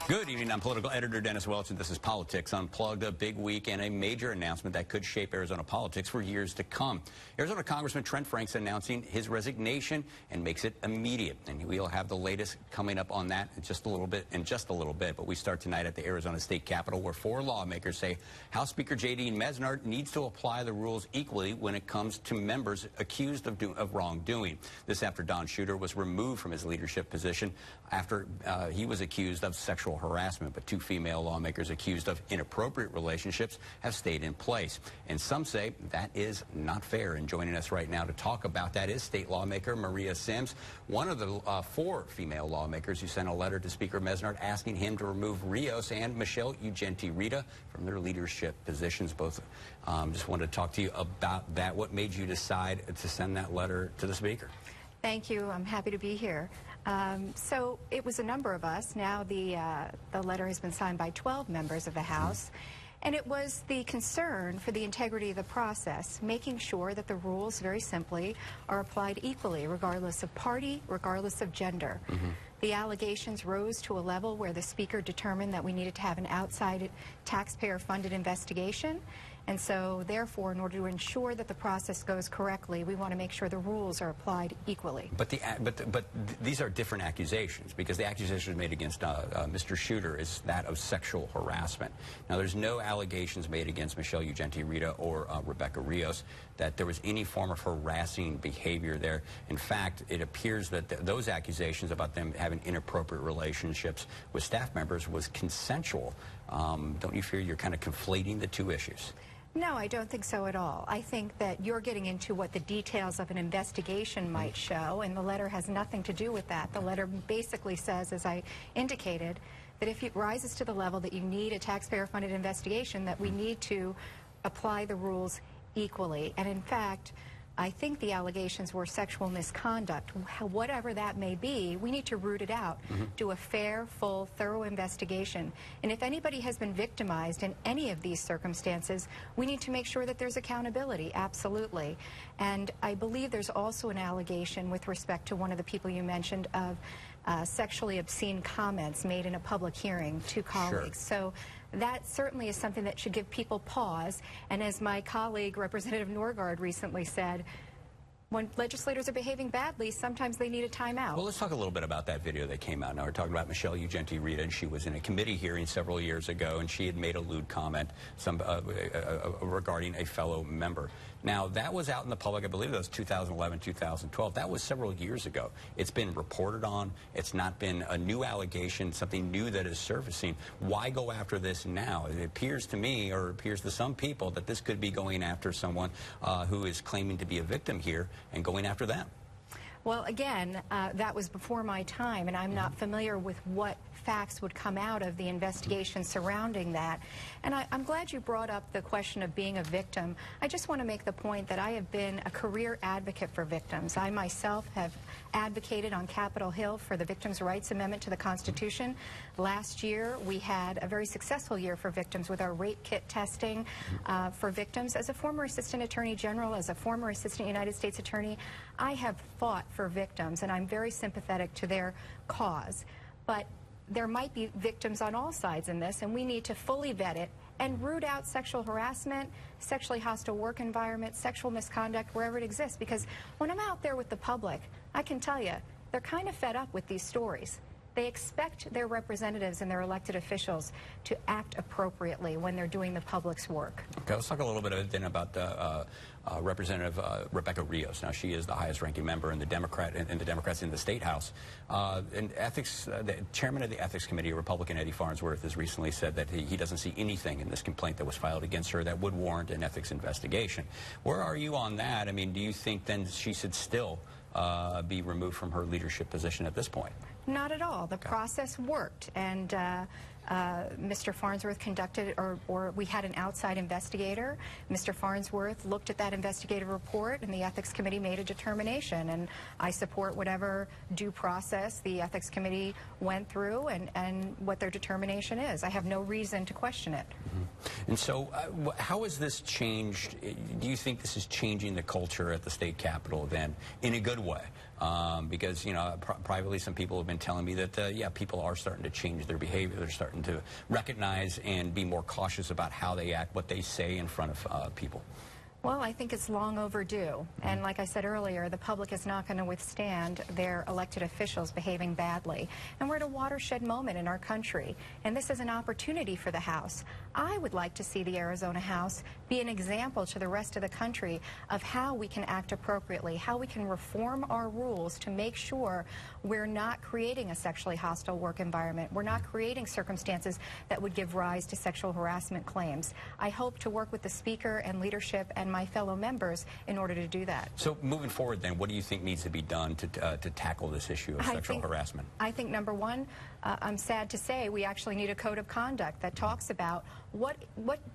Good evening. I'm political editor Dennis Welch, and this is Politics Unplugged, a big week and a major announcement that could shape Arizona politics for years to come. Arizona Congressman Trent Franks announcing his resignation and makes it immediate. And we'll have the latest coming up on that in just a little bit. But we start tonight at the Arizona State Capitol, where 4 lawmakers say House Speaker JD Mesnard needs to apply the rules equally when it comes to members accused of wrongdoing. This after Don Shooter was removed from his leadership position after he was accused of sexual harassment, but 2 female lawmakers accused of inappropriate relationships have stayed in place. And some say that is not fair. And joining us right now to talk about that is state lawmaker Maria Syms, one of the 4 female lawmakers who sent a letter to Speaker Mesnard asking him to remove Rios and Michelle Ugenti-Rita from their leadership positions. Both just wanted to talk to you about that. What made you decide to send that letter to the Speaker? Thank you. I'm happy to be here. So it was a number of us. Now the letter has been signed by 12 members of the House. And it was the concern for the integrity of the process, making sure that the rules, very simply, are applied equally, regardless of party, regardless of gender. The allegations rose to a level where the Speaker determined that we needed to have an outside taxpayer-funded investigation. And so, therefore, in order to ensure that the process goes correctly, we want to make sure the rules are applied equally. But these are different accusations, because the accusation made against Mr. Shooter is that of sexual harassment. Now, there's no allegations made against Michelle Ugenti-Rita or Rebecca Rios that there was any form of harassing behavior there. In fact, it appears that those accusations about them having inappropriate relationships with staff members was consensual. Don't you fear you're kind of conflating the 2 issues? No, I don't think so at all. I think that you're getting into what the details of an investigation might show, and the letter has nothing to do with that. The letter basically says, as I indicated, that if it rises to the level that you need a taxpayer-funded investigation, that we need to apply the rules equally. And in fact, I think the allegations were sexual misconduct. Whatever that may be, we need to root it out, do a fair, full, thorough investigation. And if anybody has been victimized in any of these circumstances, we need to make sure that there's accountability, absolutely. And I believe there's also an allegation with respect to one of the people you mentioned of sexually obscene comments made in a public hearing to colleagues. So that certainly is something that should give people pause. And as my colleague, Representative Norgaard, recently said, when legislators are behaving badly, sometimes they need a timeout. Well, let's talk a little bit about that video that came out. Now, we're talking about Michelle Ugenti-Rita, and she was in a committee hearing several years ago, and she had made a lewd comment regarding a fellow member. Now, that was out in the public, I believe that was 2011, 2012. That was several years ago. It's been reported on. It's not been a new allegation, something new that is surfacing. Why go after this now? It appears to me, or appears to some people, that this could be going after someone who is claiming to be a victim here and going after them. Well, again, that was before my time, and I'm not familiar with what facts would come out of the investigation surrounding that. And I'm glad you brought up the question of being a victim. I just want to make the point that I have been a career advocate for victims. I myself have advocated on Capitol Hill for the Victims' Rights Amendment to the Constitution. Last year, we had a very successful year for victims with our rape kit testing for victims. As a former Assistant Attorney General, as a former Assistant United States Attorney, I have fought for victims, and I'm very sympathetic to their cause. But there might be victims on all sides in this, and we need to fully vet it and root out sexual harassment, sexually hostile work environment, sexual misconduct, wherever it exists. Because when I'm out there with the public, I can tell you, they're kind of fed up with these stories. They expect their representatives and their elected officials to act appropriately when they're doing the public's work. Okay, let's talk a little bit then about Representative Rebecca Rios. Now, she is the highest-ranking member in the Democrats in the State House. And the chairman of the Ethics Committee, Republican Eddie Farnsworth, has recently said that he doesn't see anything in this complaint that was filed against her that would warrant an ethics investigation. Where are you on that? I mean, do you think then she should still be removed from her leadership position at this point? Not at all. The process worked, and Mr. Farnsworth conducted, or we had an outside investigator. Mr. Farnsworth looked at that investigative report, and the Ethics Committee made a determination. And I support whatever due process the Ethics Committee went through and what their determination is. I have no reason to question it. And so how has this changed? Do you think this is changing the culture at the state capitol then in a good way? Because, you know, privately some people have been telling me that, yeah, people are starting to change their behavior. They're starting to recognize and be more cautious about how they act, what they say in front of people. Well, I think it's long overdue. And like I said earlier, the public is not going to withstand their elected officials behaving badly. And we're at a watershed moment in our country. And this is an opportunity for the House. I would like to see the Arizona House be an example to the rest of the country of how we can act appropriately, how we can reform our rules to make sure we're not creating a sexually hostile work environment. We're not creating circumstances that would give rise to sexual harassment claims. I hope to work with the Speaker and leadership and my fellow members in order to do that. So moving forward then, what do you think needs to be done to tackle this issue of sexual harassment? I think number one, I'm sad to say we actually need a code of conduct that talks about what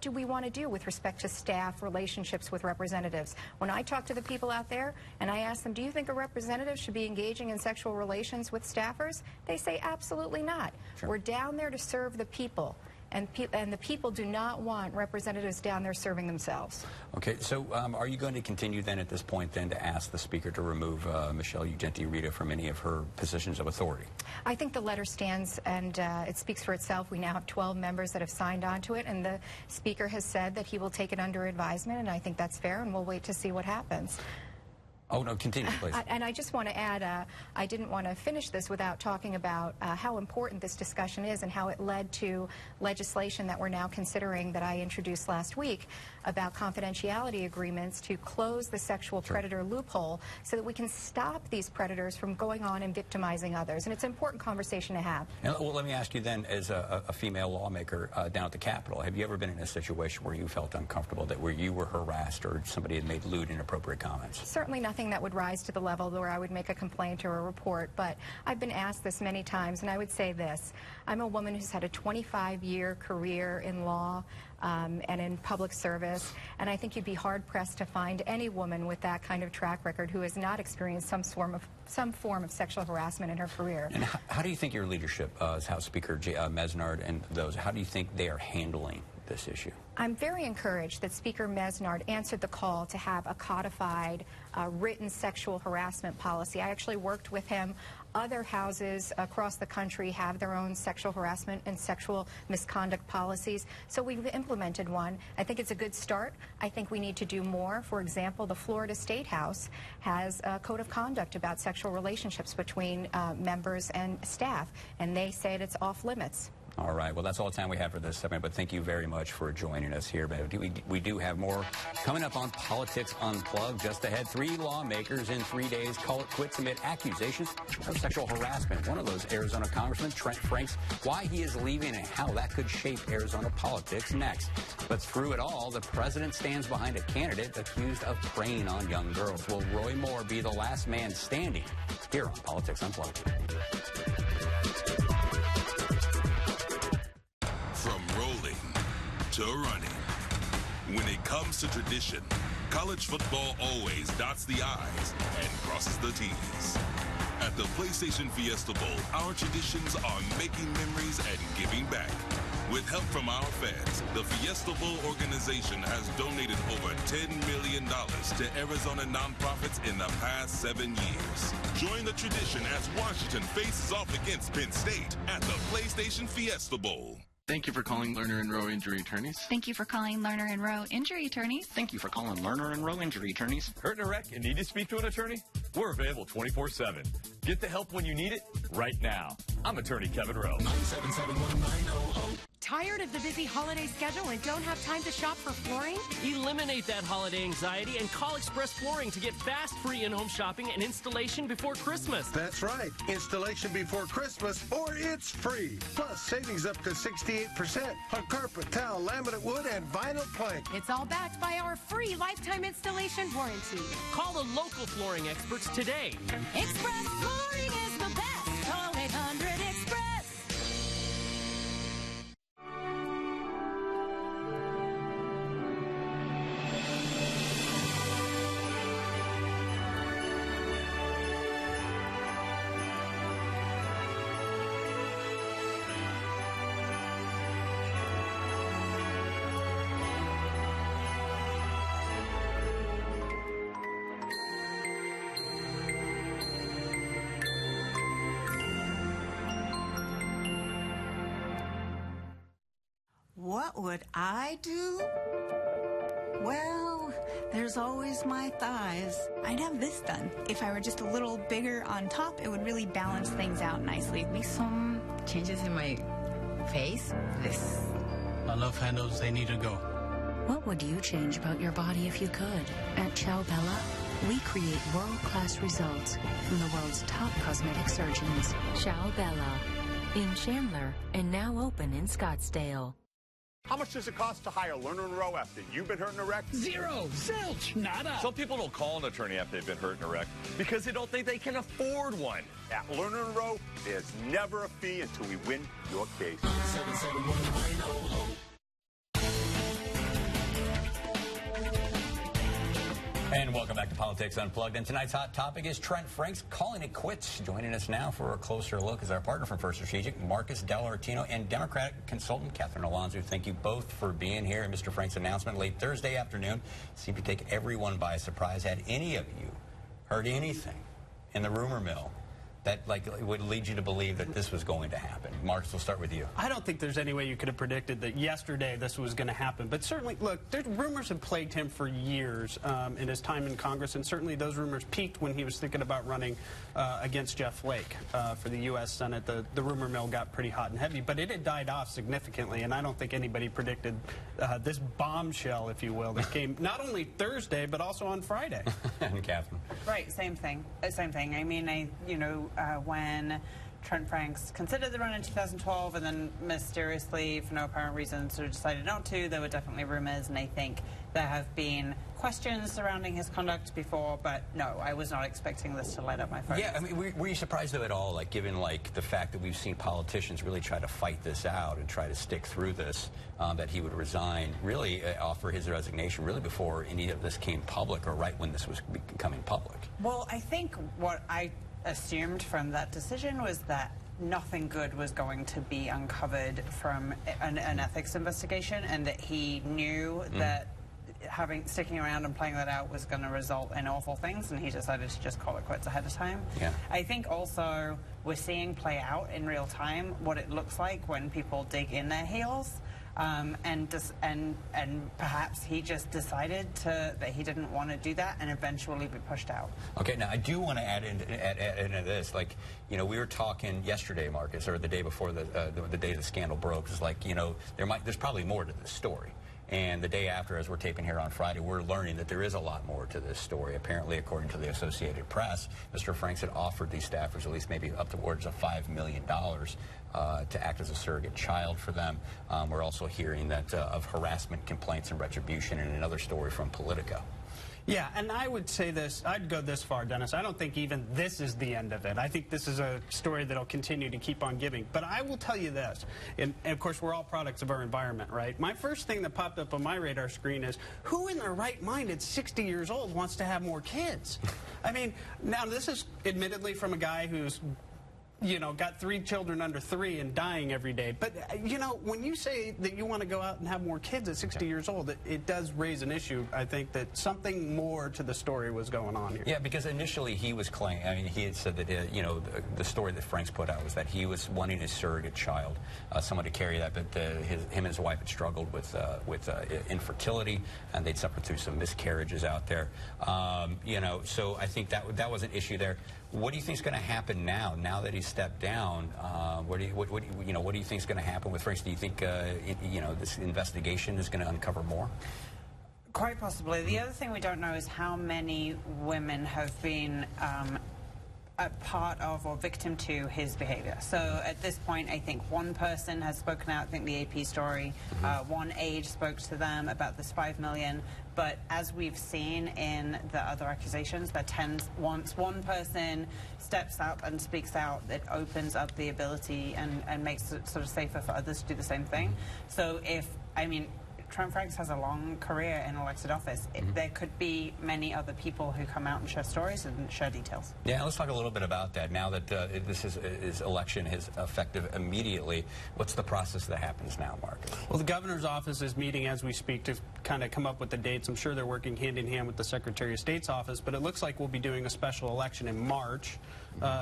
do we want to do with respect to staff relationships with representatives. When I talk to the people out there and I ask them, do you think a representative should be engaging in sexual relations with staffers? They say absolutely not. Sure. We're down there to serve the people. And the people do not want representatives down there serving themselves. Okay, so are you going to continue then at this point then to ask the Speaker to remove Michelle Ugenti-Rita from any of her positions of authority? I think the letter stands and it speaks for itself. We now have 12 members that have signed on to it, and the Speaker has said that he will take it under advisement, and I think that's fair, and we'll wait to see what happens. Oh, no, continue, please. And I just want to add, I didn't want to finish this without talking about how important this discussion is and how it led to legislation that we're now considering that I introduced last week about confidentiality agreements to close the sexual predator loophole so that we can stop these predators from going on and victimizing others. And it's an important conversation to have. And, well, let me ask you then, as a female lawmaker down at the Capitol, have you ever been in a situation where you felt uncomfortable, that where you were harassed or somebody had made lewd, inappropriate comments? Certainly nothing that would rise to the level where I would make a complaint or a report, but I've been asked this many times, and I would say this. I'm a woman who's had a 25-year career in law and in public service, and I think you'd be hard-pressed to find any woman with that kind of track record who has not experienced some form of sexual harassment in her career. And how do you think your leadership, as House Speaker Mesnard and those, how do you think they are handling this issue? I'm very encouraged that Speaker Mesnard answered the call to have a codified written sexual harassment policy. I actually worked with him. Other houses across the country have their own sexual harassment and sexual misconduct policies, so we've implemented one. I think it's a good start. I think we need to do more. For example, the Florida State House has a code of conduct about sexual relationships between members and staff, and they say it's off limits. All right. Well, that's all the time we have for this segment, but thank you very much for joining us here. But we do have more coming up on Politics Unplugged. Just ahead, 3 lawmakers in 3 days call it quits amid accusations of sexual harassment. One of those, Arizona Congressman Trent Franks, why he is leaving and how that could shape Arizona politics next. But through it all, the president stands behind a candidate accused of preying on young girls. Will Roy Moore be the last man standing? Here on Politics Unplugged. From rolling to running. When it comes to tradition, college football always dots the I's and crosses the T's. At the PlayStation Fiesta Bowl, our traditions are making memories and giving back. With help from our fans, the Fiesta Bowl organization has donated over $10 million to Arizona nonprofits in the past 7 years. Join the tradition as Washington faces off against Penn State at the PlayStation Fiesta Bowl. Thank you for calling Lerner & Rowe Injury Attorneys. Thank you for calling Lerner & Rowe Injury Attorneys. Thank you for calling Lerner & Rowe Injury Attorneys. Hurt in a wreck and need to speak to an attorney? We're available 24/7. Get the help when you need it right now. I'm Attorney Kevin Rowe. 977-1900. Tired of the busy holiday schedule and don't have time to shop for flooring? Eliminate that holiday anxiety and call Express Flooring to get fast, free in-home shopping and installation before Christmas. That's right. Installation before Christmas or it's free. Plus savings up to 68% on carpet, tile, laminate wood, and vinyl plank. It's all backed by our free lifetime installation warranty. Call the local flooring experts today. Express Flooring is the best. Call 800-EXPRESS. What would I do? Well, there's always my thighs. I'd have this done. If I were just a little bigger on top, it would really balance things out nicely. Make some changes in my face. This. My love handles, they need to go. What would you change about your body if you could? At Ciao Bella, we create world-class results from the world's top cosmetic surgeons. Ciao Bella, in Chandler, and now open in Scottsdale. How much does it cost to hire Lerner & Rowe after you've been hurt in a wreck? Zero. Zilch. Nada. Some people don't call an attorney after they've been hurt in a wreck because they don't think they can afford one. At Lerner & Rowe, there's never a fee until we win your case. 771-900. And welcome back to Politics Unplugged. And tonight's hot topic is Trent Franks calling it quits. Joining us now for a closer look is our partner from FirstStrategic, Marcus Dell'Artino, and Democratic consultant Catherine Alonzo. Thank you both for being here. And Mr. Franks' announcement late Thursday afternoon seemed to take everyone by surprise. Had any of you heard anything in the rumor mill that would lead you to believe that this was going to happen? Marcus, we'll start with you. I don't think there's any way you could have predicted that yesterday this was going to happen. But certainly, look, rumors have plagued him for years in his time in Congress, and certainly those rumors peaked when he was thinking about running against Jeff Flake for the U.S. Senate. The rumor mill got pretty hot and heavy, but it had died off significantly, and I don't think anybody predicted this bombshell, if you will, that came not only Thursday, but also on Friday. And Catherine. Right, same thing. Same thing. I mean, when Trent Franks considered the run in 2012 and then mysteriously, for no apparent reason, sort of decided not to, there were definitely rumors, and I think there have been questions surrounding his conduct before, but no, I was not expecting this to light up my phone. Yeah, I mean, were you surprised though at all, given the fact that we've seen politicians really try to fight this out and try to stick through this, that he would resign, really offer his resignation really before any of this came public, or right when this was becoming public? Well, I think what I assumed from that decision was that nothing good was going to be uncovered from an ethics investigation, and that he knew that sticking around and playing that out was going to result in awful things, and he decided to just call it quits ahead of time. Yeah. I think also we're seeing play out in real time what it looks like when people dig in their heels. And perhaps he just decided that he didn't want to do that and eventually be pushed out. Okay, now I do want to add into this, we were talking yesterday, Marcus, or the day before the day the scandal broke. It's there's probably more to this story. And the day after, as we're taping here on Friday, we're learning that there is a lot more to this story. Apparently, according to the Associated Press, Mr. Franks had offered these staffers at least maybe upwards of $5 million to act as a surrogate child for them. We're also hearing that of harassment complaints and retribution in another story from Politico. Yeah, and I would say this, I'd go this far, Dennis. I don't think even this is the end of it. I think this is a story that'll continue to keep on giving. But I will tell you this, and of course we're all products of our environment, right? My first thing that popped up on my radar screen is, who in their right mind at 60 years old wants to have more kids? I mean, now this is admittedly from a guy who's got 3 children under 3 and dying every day. But, when you say that you want to go out and have more kids at 60 years old, it does raise an issue, I think, that something more to the story was going on here. Yeah, because initially he was claiming, he had said that, the story that Franks put out was that he was wanting a surrogate child, someone to carry that, but him and his wife had struggled with infertility, and they'd suffered through some miscarriages out there. So I think that was an issue there. What do you think is going to happen now that he's stepped down? What do you think is going to happen with Franks? Do you think this investigation is going to uncover more? Quite possibly. The other thing we don't know is how many women have been a part of or victim to his behavior. So at this point, I think one person has spoken out. I think the AP story, one age spoke to them about this $5 million. But as we've seen in the other accusations, once one person steps up and speaks out, it opens up the ability and makes it sort of safer for others to do the same thing. So Trent Franks has a long career in elected office. There could be many other people who come out and share stories and share details. Yeah, let's talk a little bit about that. Now that this election is effective immediately, what's the process that happens now, Marcus? Well, the governor's office is meeting as we speak to kind of come up with the dates. I'm sure they're working hand in hand with the Secretary of State's office, but it looks like we'll be doing a special election in March,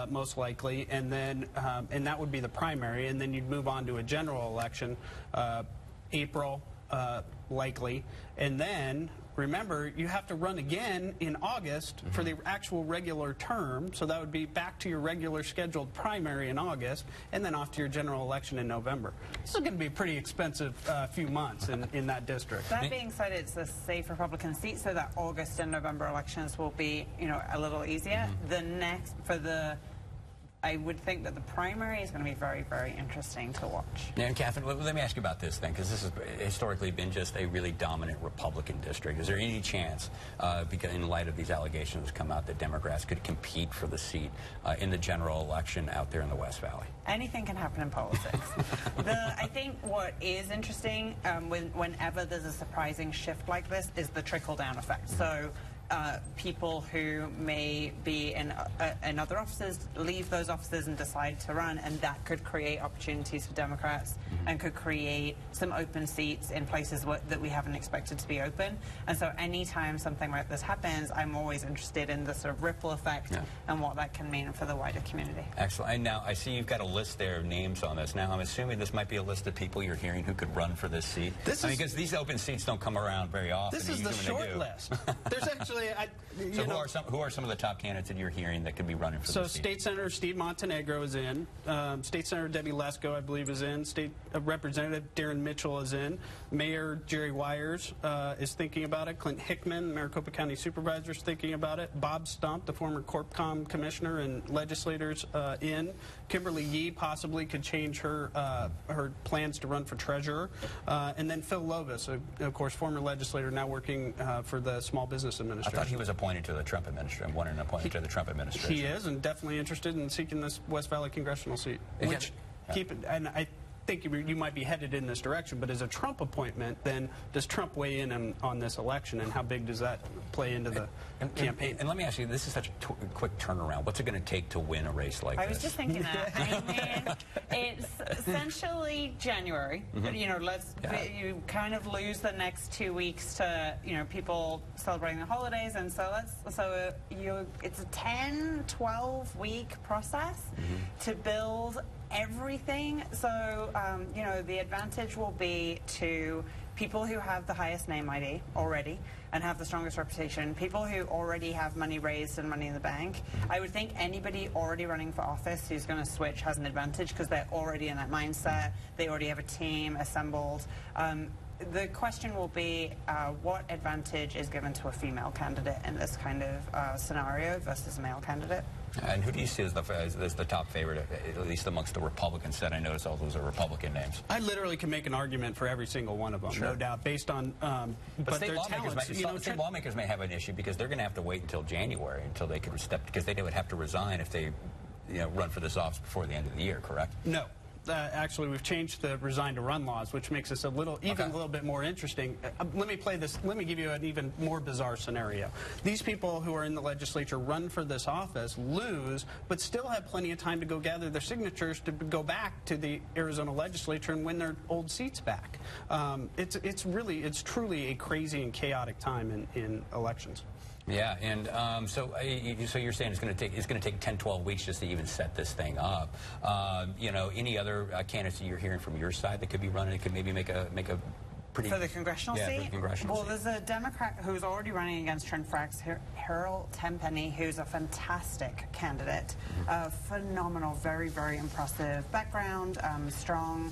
most likely, and then and that would be the primary, and then you'd move on to a general election April, likely. And then, remember, you have to run again in August for the actual regular term, so that would be back to your regular scheduled primary in August, and then off to your general election in November. This is going to be a pretty expensive few months in that district. That being said, it's a safe Republican seat, so that August and November elections will be, a little easier. The next, I would think that the primary is going to be very, very interesting to watch. Yeah, and Catherine, let me ask you about this thing, because this has historically been just a really dominant Republican district. Is there any chance, because in light of these allegations that come out, that Democrats could compete for the seat in the general election out there in the West Valley? Anything can happen in politics. I think what is interesting, whenever there's a surprising shift like this, is the trickle-down effect. So people who may be in other offices leave those offices and decide to run, and that could create opportunities for Democrats and could create some open seats in places that we haven't expected to be open. And so anytime something like this happens, I'm always interested in the sort of ripple effect and what that can mean for the wider community. Excellent. And now I see you've got a list there of names on this. Now I'm assuming this might be a list of people you're hearing who could run for this seat. Because these open seats don't come around very often. This is the short list. There's actually... who are some of the top candidates that you're hearing that could be running for this seat? So State Senator Steve Montenegro is in. State Senator Debbie Lesko, I believe, is in. State Representative Darren Mitchell is in. Mayor Jerry Wires is thinking about it. Clint Hickman, Maricopa County Supervisor, is thinking about it. Bob Stump, the former CorpCom commissioner and legislators, in. Kimberly Yee possibly could change her plans to run for treasurer. And then Phil Lovis, of course, former legislator, now working for the Small Business Administration. I thought he was appointed to the Trump administration. Wanted an appointment to the Trump administration. He is, and definitely interested in seeking this West Valley congressional seat. And I think you might be headed in this direction, but as a Trump appointment, then does Trump weigh in on this election, and how big does that play into the campaign? And let me ask you, this is such a quick turnaround. What's it going to take to win a race like this? I was just thinking that. I mean, it's essentially January. You kind of lose the next 2 weeks to people celebrating the holidays, and so it's a 10-12 week process to build everything. So, the advantage will be to people who have the highest name ID already and have the strongest reputation, people who already have money raised and money in the bank. I would think anybody already running for office who's going to switch has an advantage because they're already in that mindset. They already have a team assembled. The question will be what advantage is given to a female candidate in this kind of scenario versus a male candidate? And who do you see as the top favorite, at least amongst the Republican set? I notice all those are Republican names. I literally can make an argument for every single one of them, no doubt, based on but state lawmakers may have an issue because they're going to have to wait until January until they could step, because they would have to resign if they run for this office before the end of the year, correct? No. Actually, we've changed the resign to run laws, which makes us a little bit more interesting. Let me give you an even more bizarre scenario. These people who are in the legislature run for this office, lose, but still have plenty of time to go gather their signatures to go back to the Arizona legislature and win their old seats back. It's truly a crazy and chaotic time in elections. Yeah, and so you're saying it's going to take 10-12 weeks just to even set this thing up. Any other candidates that you're hearing from your side that could be running, that could maybe make a pretty... For the congressional seat? For the congressional seat. There's a Democrat who's already running against Trent Franks, Harold Tenpenny, who's a fantastic candidate. Phenomenal, very, very impressive background, strong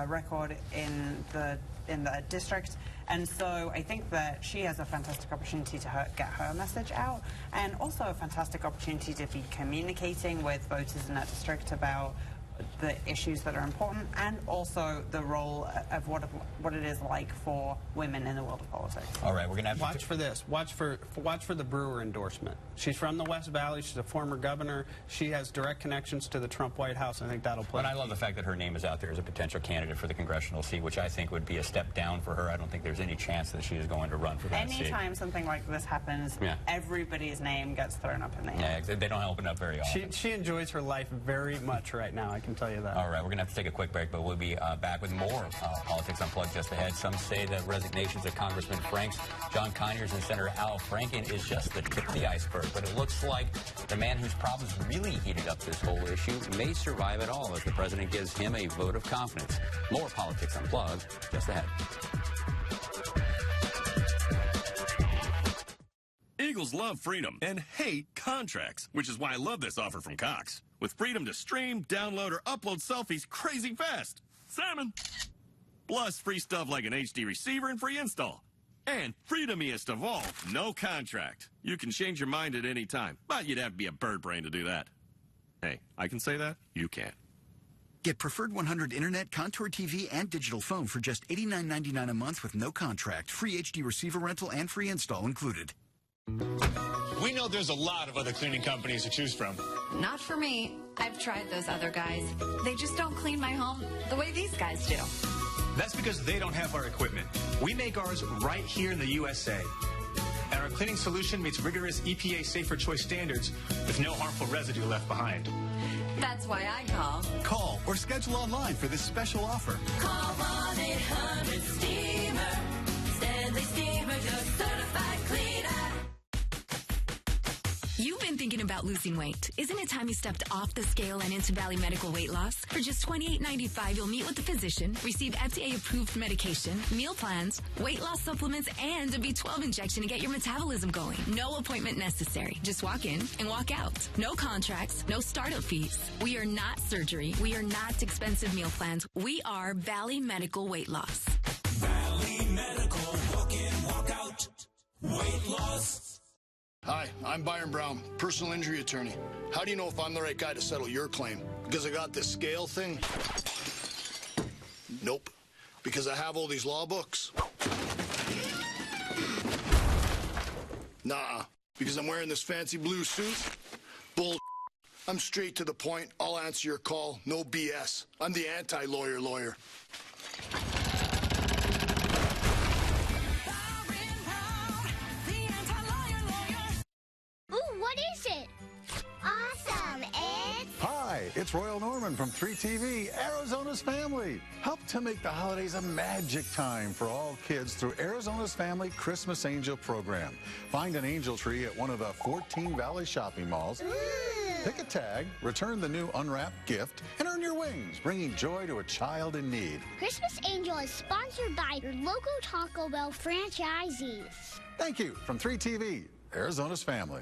record in the district. And so I think that she has a fantastic opportunity to get her message out, and also a fantastic opportunity to be communicating with voters in that district about the issues that are important, and also the role of what it is like for women in the world of politics. All right, we're going to have to watch for this. Watch for the Brewer endorsement. She's from the West Valley. She's a former governor. She has direct connections to the Trump White House. I think that'll play. And I love the fact that her name is out there as a potential candidate for the congressional seat, which I think would be a step down for her. I don't think there's any chance that she is going to run for that seat. Anytime something like this happens, everybody's name gets thrown up in the air. Yeah, they don't open up very often. She enjoys her life very much right now. can tell you that. All right, we're going to have to take a quick break, but we'll be back with more Politics Unplugged just ahead. Some say that resignations of Congressman Franks, John Conyers, and Senator Al Franken is just the tip of the iceberg. But it looks like the man whose problems really heated up this whole issue may survive it all as the president gives him a vote of confidence. More Politics Unplugged just ahead. Eagles love freedom and hate contracts, which is why I love this offer from Cox. With freedom to stream, download, or upload selfies crazy fast. Salmon! Plus free stuff like an HD receiver and free install. And freedomiest of all, no contract. You can change your mind at any time, but you'd have to be a bird brain to do that. Hey, I can say that, you can't. Get Preferred 100 Internet, Contour TV, and digital phone for just $89.99 a month with no contract, free HD receiver rental, and free install included. We know there's a lot of other cleaning companies to choose from. Not for me. I've tried those other guys. They just don't clean my home the way these guys do. That's because they don't have our equipment. We make ours right here in the USA. And our cleaning solution meets rigorous EPA Safer Choice standards with no harmful residue left behind. That's why I call. Call or schedule online for this special offer. Call 1-800-STEAMER. Stanley Steamer, your certified cleaner. You've been thinking about losing weight. Isn't it time you stepped off the scale and into Valley Medical Weight Loss? For just $28.95, you'll meet with the physician, receive FDA-approved medication, meal plans, weight loss supplements, and a B12 injection to get your metabolism going. No appointment necessary. Just walk in and walk out. No contracts, no startup fees. We are not surgery. We are not expensive meal plans. We are Valley Medical Weight Loss. Valley Medical, walk in, walk out, weight loss. Hi, I'm Byron Brown, personal injury attorney. How do you know if I'm the right guy to settle your claim? Because I got this scale thing? Nope. Because I have all these law books? Nah. Because I'm wearing this fancy blue suit? Bull. I'm straight to the point. I'll answer your call. No BS. I'm the anti-lawyer lawyer. Ooh, what is it? Awesome, Hi, it's Royal Norman from 3TV, Arizona's Family. Help to make the holidays a magic time for all kids through Arizona's Family Christmas Angel Program. Find an angel tree at one of the 14 Valley shopping malls. Pick a tag, return the new unwrapped gift, and earn your wings, bringing joy to a child in need. Christmas Angel is sponsored by your local Taco Bell franchisees. Thank you from 3TV, Arizona's Family.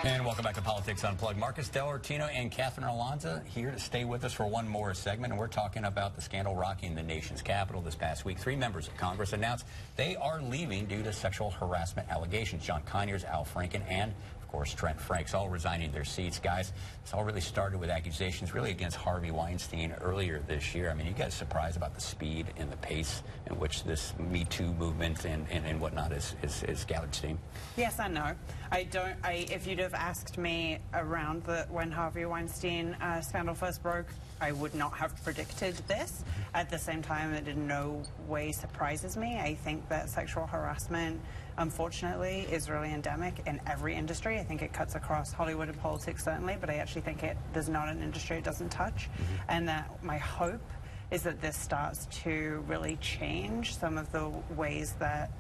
And welcome back to Politics Unplugged. Marcus Dell'Artino and Catherine Alonzo here to stay with us for one more segment. And we're talking about the scandal rocking the nation's capital this past week. 3 members of Congress announced they are leaving due to sexual harassment allegations. John Conyers, Al Franken, and of course, Trent Franks, all resigning their seats. Guys, this all really started with accusations really against Harvey Weinstein earlier this year. I mean, you guys surprised about the speed and the pace in which this Me Too movement and whatnot is gathered steam? Yes and no. If you'd have asked me around when Harvey Weinstein scandal first broke, I would not have predicted this. At the same time, it in no way surprises me. I think that sexual harassment, unfortunately, is really endemic in every industry. I think it cuts across Hollywood and politics, certainly, but I actually think there's not an industry it doesn't touch. And that my hope is that this starts to really change some of the ways that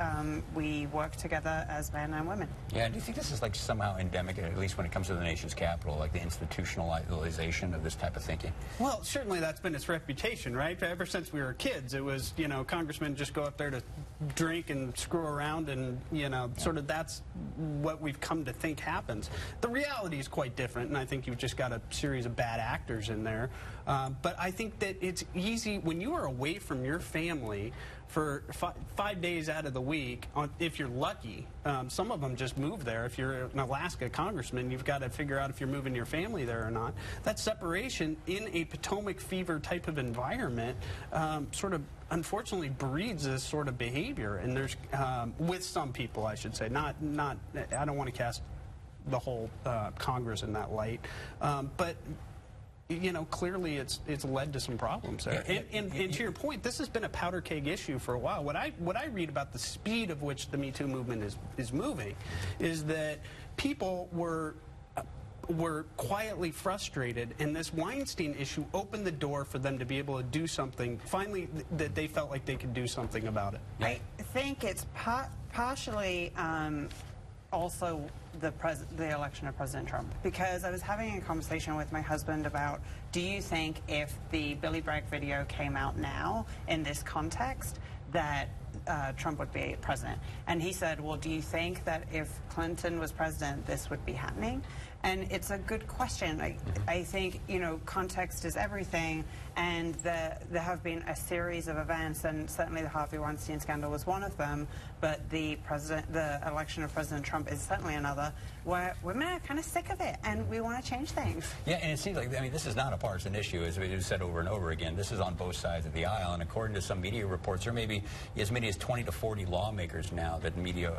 we work together as men and women. Yeah, do you think this is like somehow endemic, at least when it comes to the nation's capital, like the institutionalization of this type of thinking? Well, certainly that's been its reputation, right? Ever since we were kids, it was, you know, congressmen just go up there to drink and screw around and, you know, sort of that's what we've come to think happens. The reality is quite different, and I think you've just got a series of bad actors in there. But I think that it's easy when you are away from your family for 5 days out of the week, if you're lucky. Some of them just move there. If you're an Alaska congressman, you've got to figure out if you're moving your family there or not. That separation in a Potomac fever type of environment sort of unfortunately breeds this sort of behavior. And there's, with some people, I should say, I don't want to cast the whole Congress in that light, but you know, clearly it's led to some problems there. And to your point, this has been a powder keg issue for a while. What I read about the speed of which the Me Too movement is moving is that people were were quietly frustrated, and this Weinstein issue opened the door for them to be able to do something, finally, that they felt like they could do something about it. I think it's partially also the election of President Trump, because I was having a conversation with my husband about, do you think if the Billy Bragg video came out now in this context that Trump would be president? And he said, well, do you think that if Clinton was president, this would be happening? And it's a good question. I think, you know, context is everything, and there have been a series of events, and certainly the Harvey Weinstein scandal was one of them, but the election of President Trump is certainly another, where women are kind of sick of it, and we want to change things. Yeah, and it seems like, I mean, this is not a partisan issue, as we've said over and over again. This is on both sides of the aisle, and according to some media reports, there may be as many as 20 to 40 lawmakers now that media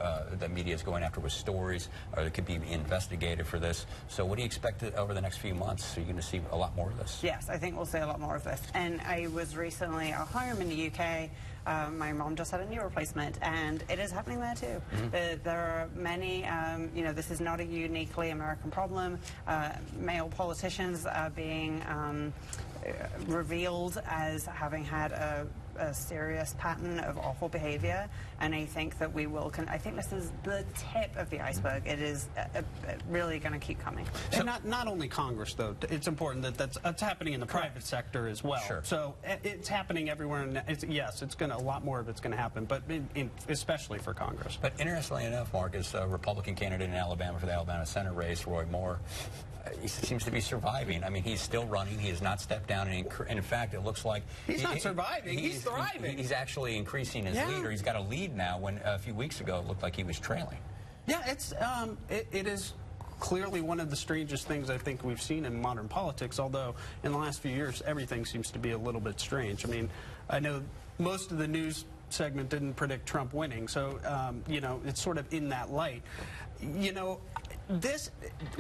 is going after with stories, or that could be investigated for this. So what do you expect over the next few months? Are you going to see a lot more of this? Yes, I think we'll see a lot more of this. And I was recently at home in the UK. My mom just had a knee replacement, and it is happening there too. There are many, you know, this is not a uniquely American problem. Male politicians are being revealed as having had a serious pattern of awful behavior, and I think that we will. I think this is the tip of the iceberg. It is really going to keep coming. And not only Congress, though. It's important that that's happening in the private sector as well. Sure. So it's happening everywhere. And yes, it's going to, a lot more of it's going to happen, but especially for Congress. But interestingly enough, Marcus, Republican candidate in Alabama for the Alabama Senate race, Roy Moore, he seems to be surviving. I mean, he's still running. He has not stepped down. And in fact, it looks like he's not surviving. He's thriving. He's actually increasing his lead, or he's got a lead now, when a few weeks ago it looked like he was trailing. Yeah, it is clearly one of the strangest things I think we've seen in modern politics, although in the last few years everything seems to be a little bit strange. I mean, I know most of the news segment didn't predict Trump winning, so you know, it's sort of in that light. You know,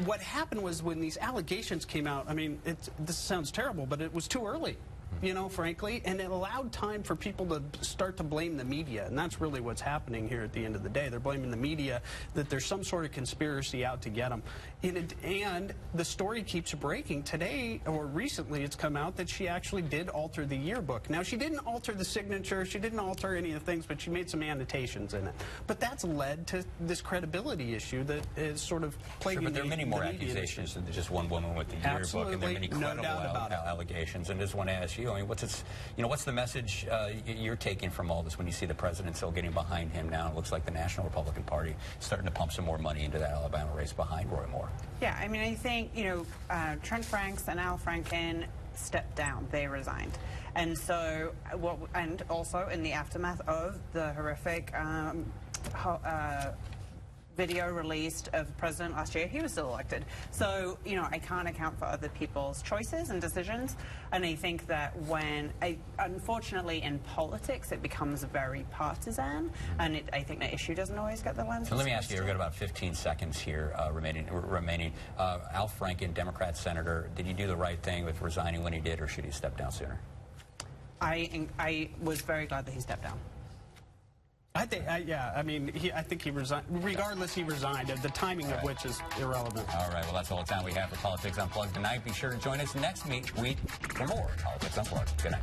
what happened was when these allegations came out, I mean, this sounds terrible, but it was too early, you know, frankly, and it allowed time for people to start to blame the media, and that's really what's happening here at the end of the day. They're blaming the media, that there's some sort of conspiracy out to get them. And the story keeps breaking. Today, or recently, it's come out that she actually did alter the yearbook. Now, she didn't alter the signature, she didn't alter any of the things, but she made some annotations in it. But that's led to this credibility issue that is sort of plaguing but there are many more accusations than just one woman with the yearbook, and there are many credible allegations. And I just want to ask you, I mean, what's the message you're taking from all this when you see the president still getting behind him now? It looks like the National Republican Party is starting to pump some more money into that Alabama race behind Roy Moore. Yeah, I mean, I think, you know, Trent Franks and Al Franken stepped down. They resigned. And so, and also in the aftermath of the horrific video released of the president last year, he was still elected. So, you know, I can't account for other people's choices and decisions. And I think that unfortunately in politics, it becomes very partisan. And I think the issue doesn't always get the lens. So let me ask you, we've got about 15 seconds here remaining. Al Franken, Democrat senator, did he do the right thing with resigning when he did, or should he step down sooner? I was very glad that he stepped down. I think, yeah, I mean, I think he resigned. Regardless, he resigned, the timing of which is irrelevant. All right, well, that's all the time we have for Politics Unplugged tonight. Be sure to join us next week for more Politics Unplugged. Good night.